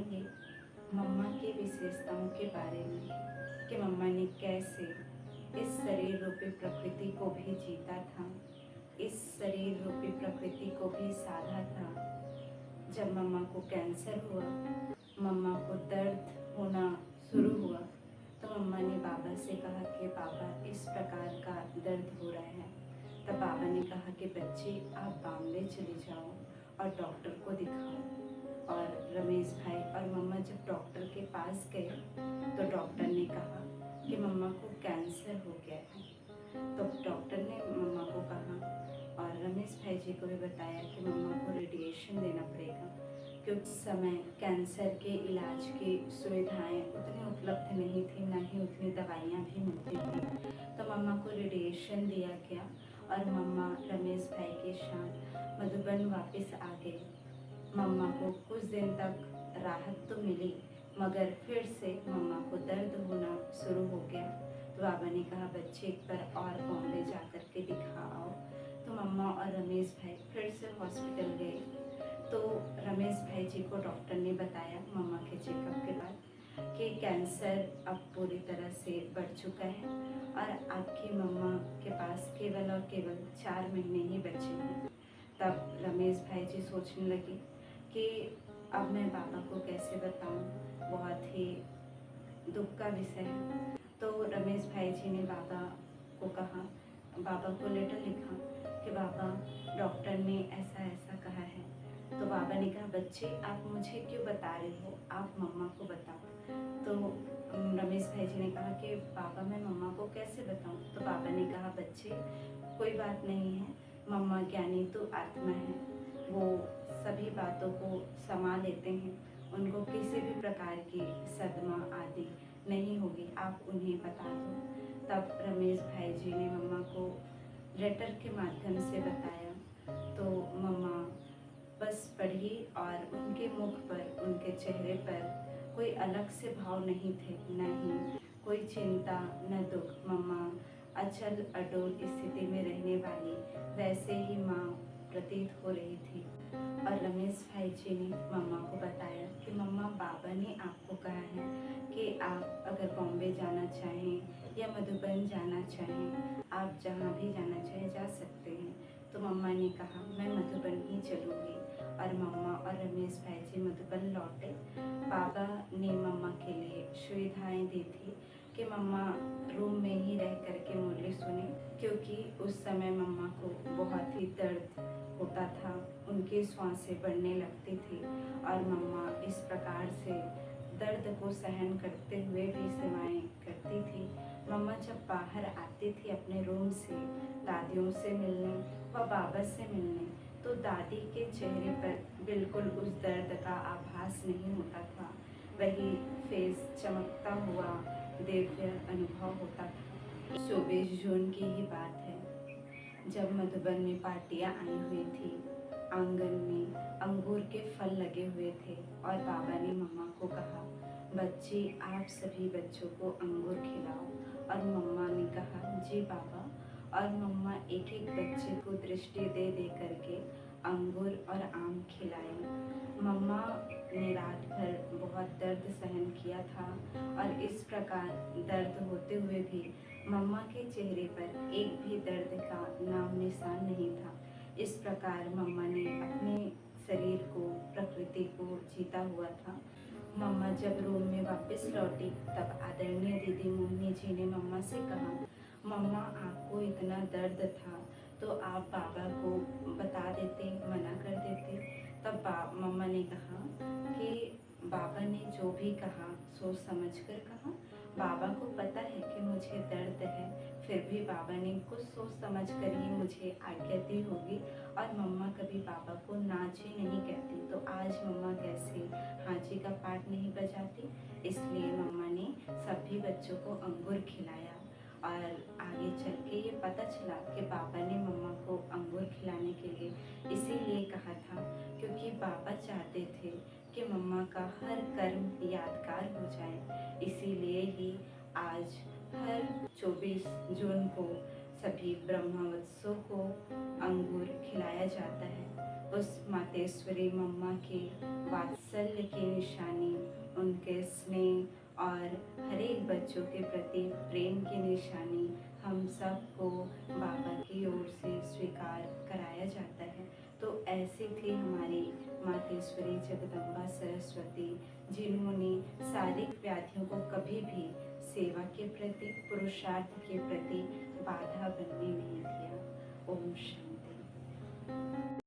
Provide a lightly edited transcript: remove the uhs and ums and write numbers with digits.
जानेंगे मम्मा की विशेषताओं के बारे में कि मम्मा ने कैसे इस शरीर रूपी प्रकृति को भी जीता था, इस शरीर रूपी प्रकृति को भी साधा था। जब मम्मा को कैंसर हुआ, मम्मा को दर्द होना शुरू हुआ, तो मम्मा ने बाबा से कहा कि बाबा इस प्रकार का दर्द हो रहा है। तब बाबा ने कहा कि बच्चे आप बॉम्बे चले जाओ और डॉक्टर को दिखाओ। और रमेश भाई और मम्मा जब डॉक्टर के पास गए तो डॉक्टर ने कहा कि मम्मा को कैंसर हो गया है। तो डॉक्टर ने मम्मा को कहा और रमेश भाई जी को भी बताया कि मम्मा को रेडिएशन देना पड़ेगा, क्योंकि उस समय कैंसर के इलाज की सुविधाएं उतनी उपलब्ध नहीं थी, ना ही उतनी दवाइयाँ भी मिलती थी। तो मम्मा को रेडिएशन दिया गया और मम्मा रमेश भाई के साथ मधुबन वापस आ गए। मम्मा को कुछ दिन तक राहत तो मिली, मगर फिर से मम्मा को दर्द होना शुरू हो गया। तो बाबा ने कहा बच्चे एक बार और बॉम्बे जा कर के दिखाओ। तो मम्मा और रमेश भाई फिर से हॉस्पिटल गए। तो रमेश भाई जी को डॉक्टर ने बताया मम्मा के चेकअप के बाद कि कैंसर अब पूरी तरह से बढ़ चुका है और आपकी मम्मा के पास केवल और केवल 4 महीने ही बचे हैं। तब रमेश भाई जी सोचने लगे कि अब मैं पापा को कैसे बताऊं, बहुत ही दुख का विषय है। तो रमेश भाई जी ने बाबा को कहा, बाबा को लेटर लिखा कि बाबा डॉक्टर ने ऐसा ऐसा कहा है। तो बाबा ने कहा बच्चे आप मुझे क्यों बता रहे हो, आप मम्मा को बताओ। तो रमेश भाई जी ने कहा कि बाबा मैं मम्मा को कैसे बताऊं। तो बाबा ने कहा बच्चे कोई बात नहीं है, मम्मा ज्ञानी तो आत्मा है, वो सभी बातों को समा लेते हैं, उनको किसी भी प्रकार की सदमा आदि नहीं होगी, आप उन्हें बता दो। तब रमेश भाई जी ने मम्मा को लेटर के माध्यम से बताया। तो मम्मा बस पढ़ी और उनके मुख पर, उनके चेहरे पर कोई अलग से भाव नहीं थे, न ही कोई चिंता न दुख। मम्मा अचल अडोल स्थिति में रहने वाली वैसे ही माँ प्रतीत हो रही थी। और रमेश भाई जी ने मम्मा को बताया कि मम्मा बाबा ने आपको कहा है कि आप अगर बॉम्बे जाना चाहें या मधुबन जाना चाहें, आप जहाँ भी जाना चाहें जा सकते हैं। तो मम्मा ने कहा मैं मधुबन ही चलूँगी और मम्मा और रमेश भाई जी मधुबन लौटे। बाबा ने मम्मा के लिए सुविधाएं दी थी कि मम्मा रूम में ही रह कर के मुरली सुने, क्योंकि उस समय मम्मा को बहुत ही दर्द होता था, उनकी सांसें बढ़ने लगती थी और मम्मा इस प्रकार से दर्द को सहन करते हुए भी सेवाएं करती थी। मम्मा जब बाहर आती थी अपने रूम से दादियों से मिलने व बाबा से मिलने, तो दादी के चेहरे पर बिल्कुल उस दर्द का आभास नहीं होता था, वही फेस चमकता हुआ दिव्य अनुभव होता था। 24 जून की ही बात है, जब मधुबन में पार्टियां आई हुई थी, आंगन में अंगूर के फल लगे हुए थे और बाबा ने मम्मा को कहा बच्चे आप सभी बच्चों को अंगूर खिलाओ। और मम्मा ने कहा जी बाबा। और मम्मा एक एक बच्चे को दृष्टि दे दे करके अंगूर और आम खिलाए। मम्मा ने रात भर बहुत दर्द सहन किया था और इस प्रकार दर्द होते हुए भी मम्मा के चेहरे पर एक भी दर्द का नाम निशान नहीं था। इस प्रकार मम्मा ने अपने शरीर को, प्रकृति को जीता हुआ था। मम्मा जब रूम में वापस लौटी तब आदरणीय दीदी मोहिनी जी ने मम्मा से कहा मम्मा आपको इतना दर्द था तो आप बाबा को बता देते, मना कर देते। तब मम्मा ने कहा कि बाबा ने जो भी कहा सोच समझ कर कहा, बाबा को पता है कि मुझे दर्द है, फिर भी बाबा ने कुछ सोच समझ कर ही मुझे आज्ञा दी होगी। और मम्मा कभी बाबा को ना जी नहीं कहती, तो आज मम्मा कैसे हाँ जी का पाठ नहीं बजाती। इसलिए मम्मा ने सभी बच्चों को अंगूर खिलाया और आगे चल के ये पता चला कि बाबा ने मम्मा को अंगूर खिलाने के लिए इसीलिए कहा था क्योंकि बाबा चाहते थे कि मम्मा का हर कर्म यादगार हो जाए। इसीलिए ही आज हर 24 जून को सभी ब्रह्मवत्सों को अंगूर खिलाया जाता है। उस मातेश्वरी मम्मा के वात्सल्य की निशानी, उनके स्नेह और हर एक बच्चों के प्रति प्रेम की निशानी हम सबको बाबा की ओर से स्वीकार कराया जाता है। तो ऐसी थी हमारी मातेश्वरी जगदम्बा सरस्वती, जिन्होंने शारीरिक व्याधियों को कभी भी सेवा के प्रति, पुरुषार्थ के प्रति बाधा बनने नहीं दिया। ओम शांति।